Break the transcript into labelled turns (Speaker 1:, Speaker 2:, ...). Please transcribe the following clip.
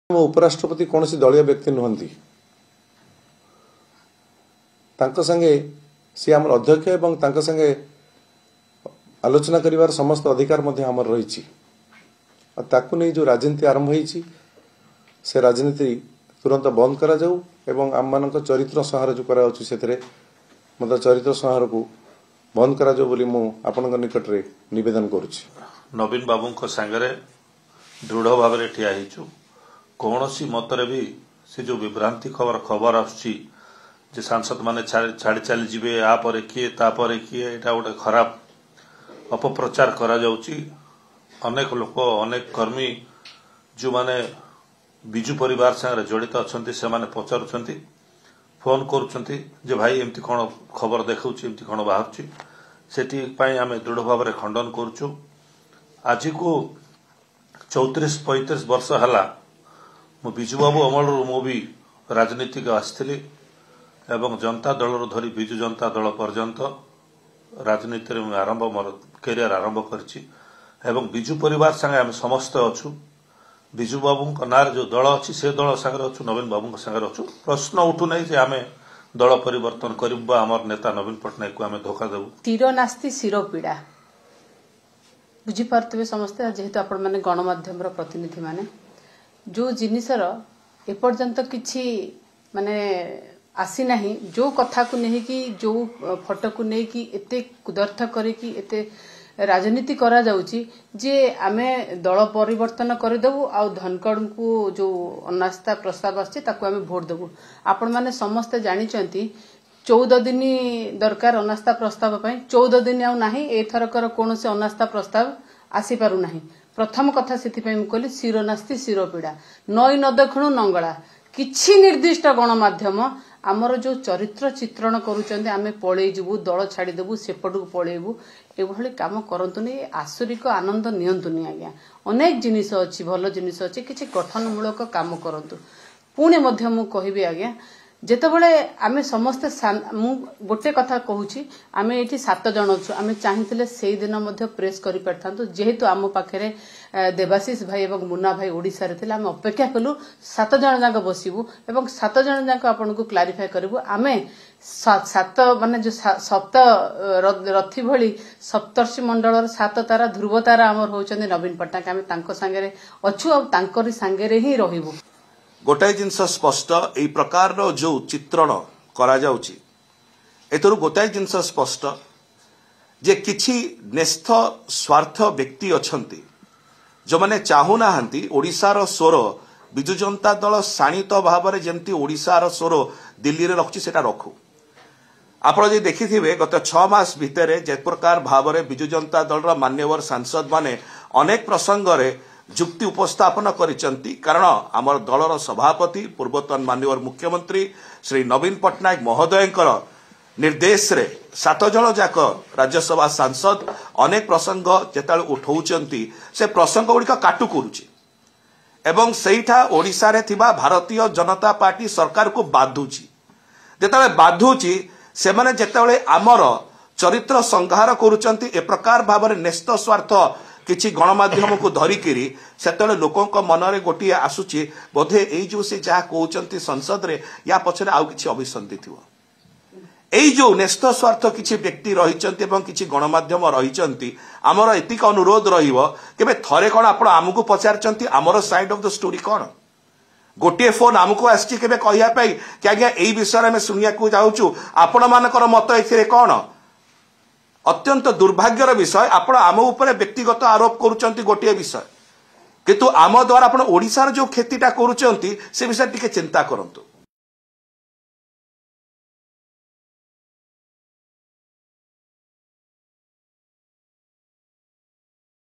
Speaker 1: उपराष्ट्रपति कौन सी दलीय व्यक्ति नुहंती संगे सी आम अध्यक्ष एवं संगे आलोचना करिवार समस्त अधिकार आमर रही नहीं जो राजनीति आरंभ होती से राजनीति तुरंत बंद करा जाऊ एवं आम मान चरित्र संहार जो करा मतलब चरित्र संहार को बंद करा जाऊ बोली मु आपन निकट रे निवेदन करुछि।
Speaker 2: नवीन बाबू सांगरे दृढ़ भाव में ठिया होइछु। कौन सी मतरे भी से जो विभ्रांति खबर आसुची जे सांसद माने छाड़ी चली जीवे आपर किए तापर किए एटा गोटे खराब अपप्रचार करा जाउची। अनेक लोक अनेक कर्मी जो माने बिजु परिवार संगे जड़ित अच्छा से माने पचारुछंती फोन करुछंती जे भाई एमती कौन खबर देखाउची एमती कौन बाहरची सेठी पई आमे दृढ़ भाव में खंडन करूछु। आज को 34-35 वर्ष हला मु बिजु बाबू अमल मु भी राजनीति को आसली एवं जनता दल धरी बिजु जनता दल पर्यंत राजनीति में आरंभ मोर कैरियर आरंभ करछि एवं बिजु परिवार संगे आम समस्त अच्छु। बिजु बाबू ना जो दल अच्छी से दल संगे अच्छु नवीन बाबू संगे अच्छु। प्रश्न उठू नहीं जे आमे दल परिवर्तन करिबा हमर नेता नवीन पटनायक को आमे धोखा देबु।
Speaker 3: तीर नास्ति शिरो पीड़ा बुझी पारतबे समस्ते जेहेतु आपण माने गणमाध्यम प्रतिनिधि माने जो जिनिसर एपर्यंत किछि माने आसी नाही जो कथा को नहीं कि जो फोटो को नहीं कि एते कुदर्थ करे कि एते राजनीति करा जाउची जे आमे दल परिवर्तन करदेबू आ धनकड़ को जो अनास्था प्रस्ताव आछे ताको आमे भोट देबू। आपण माने समस्त जानिचंती 14 दिन दरकार अनास्था प्रस्ताव पई 14 दिन आउ नाही एथरकर कोनोसे अनास्था प्रस्ताव आसी पारु नाही। प्रथम कथा सेति पई म कहली शिरोनास्ति शिरो पीड़ा नई न देखणु नंगला किछि निर्दिष्ट गणमाध्यम आमर जो चरित्र चित्रण करुचंदे आमे पळेई जिवु दल छाड़ी देबु सेपटू पळेइबु एभली काम करंतुनी आसुरिक आनंद नियंतुनी आज्ञा। अनेक जिनिस अछि भल जिनिस अछि किछि गठनमूलक काम करंतु। पुणे मध्य मु कहिबी आज्ञा जेतेबेले आमे समस्त मु गोटे कथा कहूची आमे एठी 7 जण अछु आमे चाहिथिले सेही दिन मध्य प्रेस करि परथांतु जेहेतु आम पाखरे देवाशीष भाई एवं मुन्ना भाई ओडिसा रे थिले आमे अपेक्षा कलु 7 जण जाक बसिबु एवं 7 जण जाक आपन को क्लारिफाई करबु। आमे 7 माने जो सप्त रथी भली सप्तर्षि मंडलर 7 तारा ध्रुव तारा हमर होचंदी नवीन पटनायक आमे तांको संगे अछु आ तांकरी संगे ही रहिबु।
Speaker 4: गोटाए जिनस स्पष्ट एई प्रकार जो चित्रण करा जाउची एतरु गोटाए जिनस स्पष्ट जे किछि नेस्थ स्वार्थ व्यक्ति अछंती जो माने चाहू नाहंती ओडिसार स्वर बिजु जनता दल शाणित भाव में जेमती ओडिसार स्वर दिल्ली रे रखुची सेटा रखु। आपण जे देखिथिबे गत 6 मास भितरे जे प्रकार भाव में बिजु जनता दल मान्यवर सांसद माने अनेक प्रसंग रे जुक्ति उपस्थापन करिसंती कारण आमर दलर सभापति पूर्वतन माननीय मुख्यमंत्री श्री नवीन पटनायक महोदयंकर निर्देश रे 7 जण जाक राज्यसभा सांसद अनेक प्रसंग जेताल उठाउचंती से प्रसंग गुड़िक काटु करुची एवं सेठा ओडिसा रे थिबा भारतीय जनता पार्टी सरकार को बाधुची जेताले बाधुची से माने जेताले आमर चरित्र संहार करुचंती ए प्रकार भाव में नेस्त स्वार्थ किछि गणमाध्यम को धरिकी से लोकों मनरे गोटे आसुची बोधे यही जो से जहाँ कहते संसद रे या पछरे आउ किछि अभिसंधि थिबो। एई जो नेस्त स्वार्थ किछि व्यक्ति रहिचंती एवं किछि गणमाध्यम रहिचंती आमर एतिक अनुरोध रहिबो केबे थरे कोन आपण आमुको पचारचंती आमर साइड ऑफ द स्टोरी कोन गोटे फोन आमुको आछि केबे कहिया पई कि आज्ञा एई विषय में सुनिया को जाउछु आपण मानकर मत एथिरे कोन। अत्यंत दुर्भाग्यर विषय आपण आम उपरे व्यक्तिगत आरोप करुचंती गोटे विषय किंतु आम द्वारा आपण ओडिसार जो क्षतिटा करुचंती से विषय टिके चिंता करंतु।